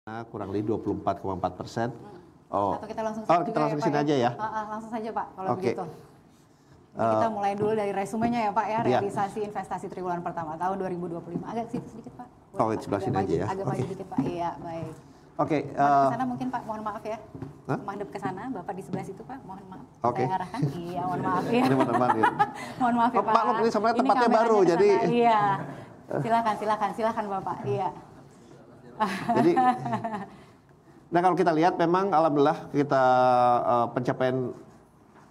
kurang lebih 24,4%. Atau kita langsung ke sini aja ya. Langsung saja Pak, kalau begitu. Jadi kita mulai dulu dari resumenya ya Pak ya, realisasi investasi triwulan pertama tahun 2025. Agak sedikit Pak. Sebelah sini aja ya. Agak maju dikit Pak, iya baik. Oke. Ke sana mungkin Pak, mohon maaf ya. Menghadap ke sana, Bapak di sebelah situ Pak, mohon maaf. Saya arahkan, iya mohon maaf ya. Ini mohon maaf ya Pak. Maklum ini sebenarnya tempatnya baru, jadi. Iya, silakan Bapak, iya. Jadi, nah kalau kita lihat memang alhamdulillah kita pencapaian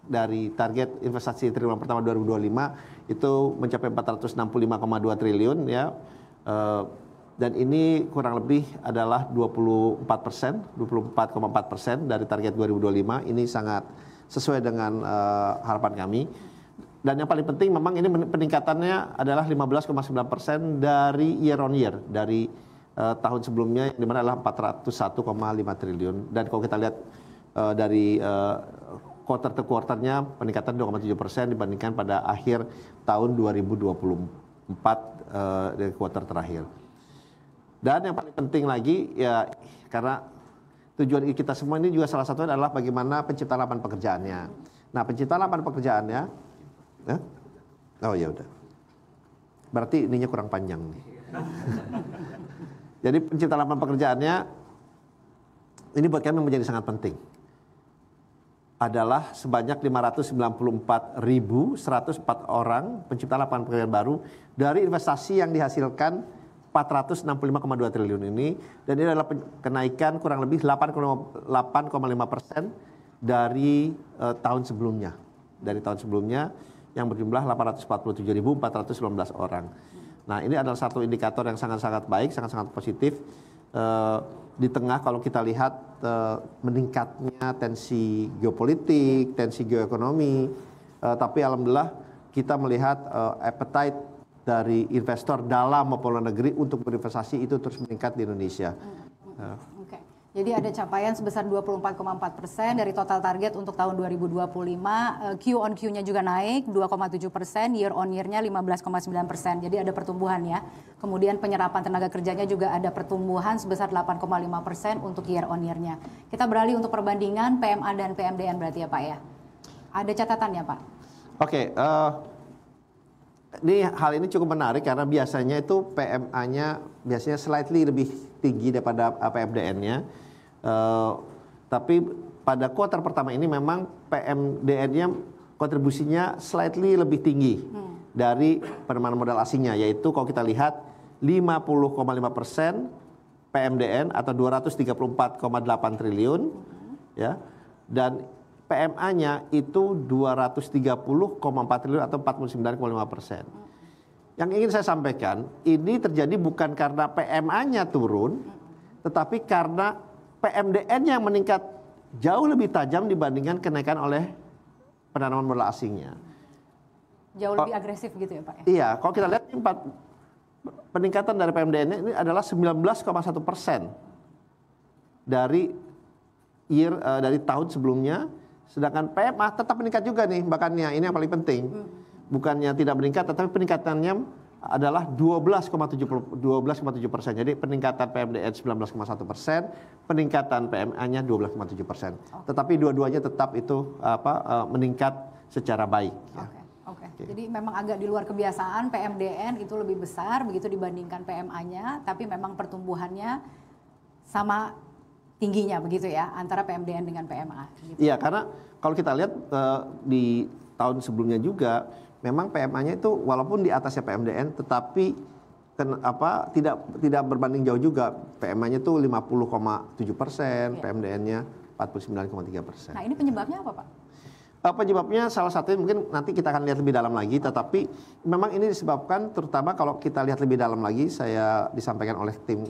dari target investasi triwulan pertama 2025 itu mencapai 465,2 triliun ya. Dan ini kurang lebih adalah 24,4% dari target 2025. Ini sangat sesuai dengan harapan kami. Dan yang paling penting memang ini peningkatannya adalah 15,9% dari year on year, dari tahun sebelumnya yang dimana adalah 401,5 triliun. Dan kalau kita lihat dari quarter to quarternya peningkatan 2,7% dibandingkan pada akhir tahun 2024 dari quarter terakhir. Dan yang paling penting lagi ya karena tujuan kita semua ini juga salah satunya adalah bagaimana penciptaan lapangan pekerjaannya. Nah penciptaan lapangan pekerjaannya, oh ya udah, berarti ininya kurang panjang nih. Jadi penciptaan lapangan pekerjaannya ini buat kami menjadi sangat penting. Adalah sebanyak 594.104 orang pencipta lapangan pekerjaan baru dari investasi yang dihasilkan 465,2 triliun ini, dan ini adalah kenaikan kurang lebih 8,5% dari tahun sebelumnya. Dari tahun sebelumnya yang berjumlah 847.419 orang. Nah ini adalah satu indikator yang sangat-sangat baik, sangat-sangat positif di tengah kalau kita lihat meningkatnya tensi geopolitik, tensi geoekonomi, tapi alhamdulillah kita melihat appetite dari investor dalam maupun luar negeri untuk berinvestasi itu terus meningkat di Indonesia. Oke. Jadi ada capaian sebesar 24,4% dari total target untuk tahun 2025. Q on Q-nya juga naik 2,7%, year on year-nya 15,9%. Jadi ada pertumbuhan ya. Kemudian penyerapan tenaga kerjanya juga ada pertumbuhan sebesar 8,5% untuk year on year-nya. Kita beralih untuk perbandingan PMA dan PMDN berarti ya Pak ya. Ada catatannya Pak? Oke, hal ini cukup menarik karena biasanya itu PMA-nya biasanya slightly lebih tinggi daripada PMDN-nya. Tapi pada kuartal pertama ini memang PMDN-nya kontribusinya slightly lebih tinggi dari penerimaan modal asingnya, yaitu kalau kita lihat 50,5% PMDN atau 234,8 triliun ya, dan PMA-nya itu 230,4 triliun atau 49,5%. Yang ingin saya sampaikan, ini terjadi bukan karena PMA-nya turun, tetapi karena PMDN-nya yang meningkat jauh lebih tajam dibandingkan kenaikan oleh penanaman modal asingnya. Jauh lebih agresif gitu ya Pak? Iya, kalau kita lihat peningkatan dari PMDN-nya ini adalah 19,1% dari tahun sebelumnya, sedangkan PMA tetap meningkat juga nih, bahkannya ini yang paling penting. Bukannya tidak meningkat, tetapi peningkatannya adalah 12,7%. Jadi peningkatan PMDN 19,1%, peningkatan PMA-nya 12,7%. Tetapi dua-duanya tetap itu meningkat secara baik. Oke. Jadi memang agak di luar kebiasaan PMDN itu lebih besar begitu dibandingkan PMA-nya, tapi memang pertumbuhannya sama tingginya begitu ya antara PMDN dengan PMA. Gitu. Iya, karena kalau kita lihat di tahun sebelumnya juga memang PMA-nya itu walaupun di atasnya PMDN tetapi tidak berbanding jauh juga. PMA-nya itu 50,7%, PMDN-nya 49,3%. Nah, ini penyebabnya apa, Pak? Penyebabnya salah satunya mungkin nanti kita akan lihat lebih dalam lagi, tetapi memang ini disebabkan terutama kalau kita lihat lebih dalam lagi, saya disampaikan oleh tim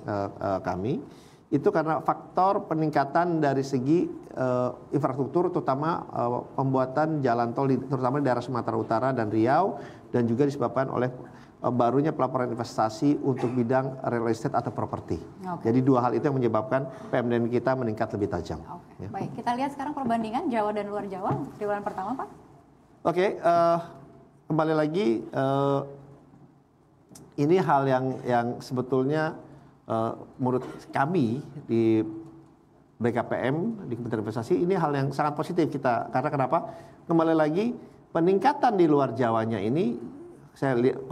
kami, itu karena faktor peningkatan dari segi infrastruktur, terutama pembuatan jalan tol terutama di daerah Sumatera Utara dan Riau, dan juga disebabkan oleh barunya pelaporan investasi untuk bidang real estate atau properti. Jadi dua hal itu yang menyebabkan PMDN kita meningkat lebih tajam. Ya. Baik, kita lihat sekarang perbandingan Jawa dan luar Jawa triwulan pertama, Pak. Kembali lagi ini hal yang sebetulnya menurut kami di BKPM di Kementerian Investasi ini hal yang sangat positif kita. Karena kenapa? Kembali lagi peningkatan di luar Jawanya ini saya lihat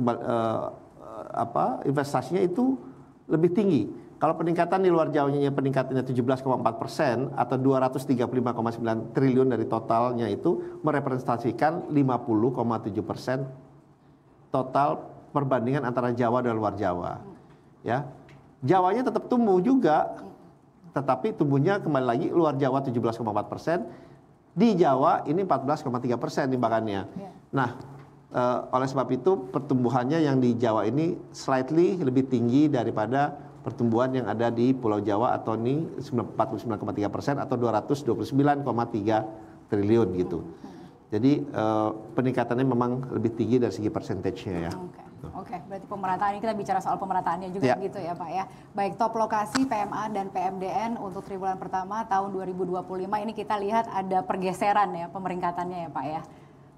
investasinya itu lebih tinggi. Kalau peningkatan di luar Jawanya peningkatannya 17,4% atau 235,9 triliun dari totalnya itu merepresentasikan 50,7% total perbandingan antara Jawa dan luar Jawa. Ya, Jawanya tetap tumbuh juga, tetapi tumbuhnya kembali lagi luar Jawa 17,4%, di Jawa ini 14,3% timbangannya. Nah, oleh sebab itu pertumbuhannya yang di Jawa ini slightly lebih tinggi daripada pertumbuhan yang ada di Pulau Jawa atau ini 49,3% atau 229,3 triliun gitu. Jadi peningkatannya memang lebih tinggi dari segi persentasenya ya. Oke, berarti pemerataan ini kita bicara soal pemerataannya juga gitu ya Pak ya. Baik, top lokasi PMA dan PMDN untuk triwulan pertama tahun 2025 ini kita lihat ada pergeseran ya pemeringkatannya ya Pak ya.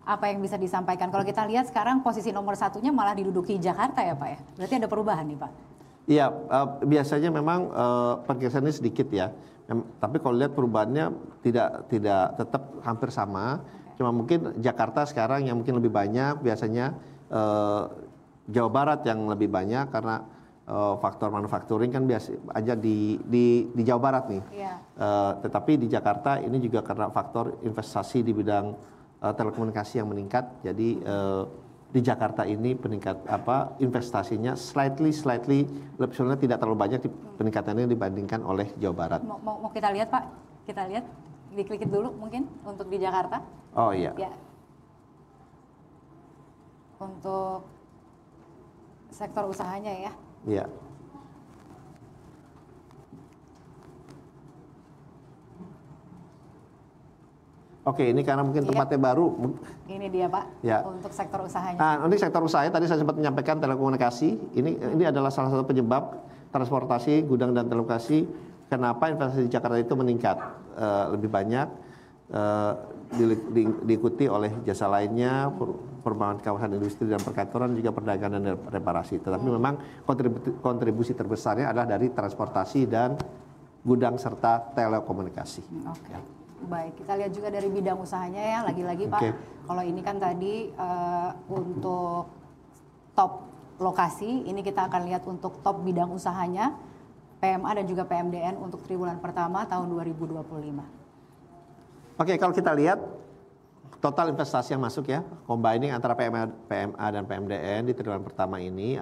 Apa yang bisa disampaikan? Kalau kita lihat sekarang posisi nomor satunya malah diduduki Jakarta ya Pak ya. Berarti ada perubahan nih Pak? Iya, biasanya memang pergeserannya sedikit ya. Tapi kalau lihat perubahannya tidak tetap hampir sama. Cuma mungkin Jakarta sekarang yang mungkin lebih banyak, biasanya Jawa Barat yang lebih banyak karena faktor manufacturing kan biasa aja di Jawa Barat nih. Tetapi di Jakarta ini juga karena faktor investasi di bidang telekomunikasi yang meningkat. Jadi di Jakarta ini investasinya slightly sebenarnya tidak terlalu banyak peningkatannya dibandingkan oleh Jawa Barat. Mau kita lihat Pak? Kita lihat, diklik dulu mungkin untuk di Jakarta. Oh iya. Ya. Untuk sektor usahanya ya. Iya. Oke, ini karena mungkin tempatnya baru. Ini dia Pak, ya. Untuk sektor usahanya. Nah, untuk sektor usahanya tadi saya sempat menyampaikan telekomunikasi. Ini adalah salah satu penyebab transportasi, gudang dan telekomunikasi. Kenapa investasi di Jakarta itu meningkat lebih banyak, diikuti oleh jasa lainnya, perumahan kawasan industri dan perkantoran, juga perdagangan dan reparasi. Tetapi memang kontribusi terbesarnya adalah dari transportasi dan gudang serta telekomunikasi. Oke. Baik, kita lihat juga dari bidang usahanya ya, lagi-lagi Pak. Kalau ini kan tadi untuk top lokasi, ini kita akan lihat untuk top bidang usahanya, PMA dan juga PMDN untuk triwulan pertama tahun 2025. Oke, kalau kita lihat total investasi yang masuk ya, combining antara PMA dan PMDN di triwulan pertama ini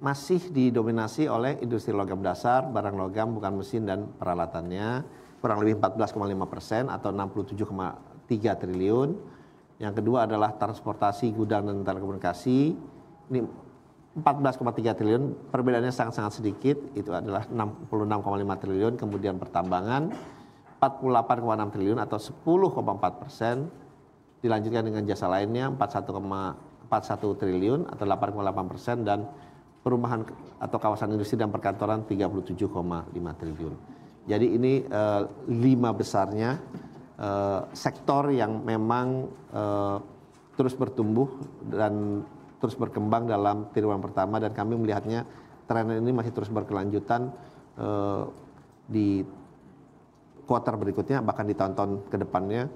masih didominasi oleh industri logam dasar, barang logam bukan mesin dan peralatannya, kurang lebih 14,5% atau 67,3 triliun. Yang kedua adalah transportasi, gudang dan telekomunikasi, ini 14,3 triliun, perbedaannya sangat-sangat sedikit, itu adalah 66,5 triliun. Kemudian pertambangan 48,6 triliun atau 10,4%, dilanjutkan dengan jasa lainnya 41 triliun atau 8,8%, dan perumahan atau kawasan industri dan perkantoran 37,5 triliun. Jadi ini 5 besarnya sektor yang memang terus bertumbuh dan terus berkembang dalam triwulan pertama, dan kami melihatnya tren ini masih terus berkelanjutan di kuartal berikutnya, bahkan di tahun-tahun ke depannya.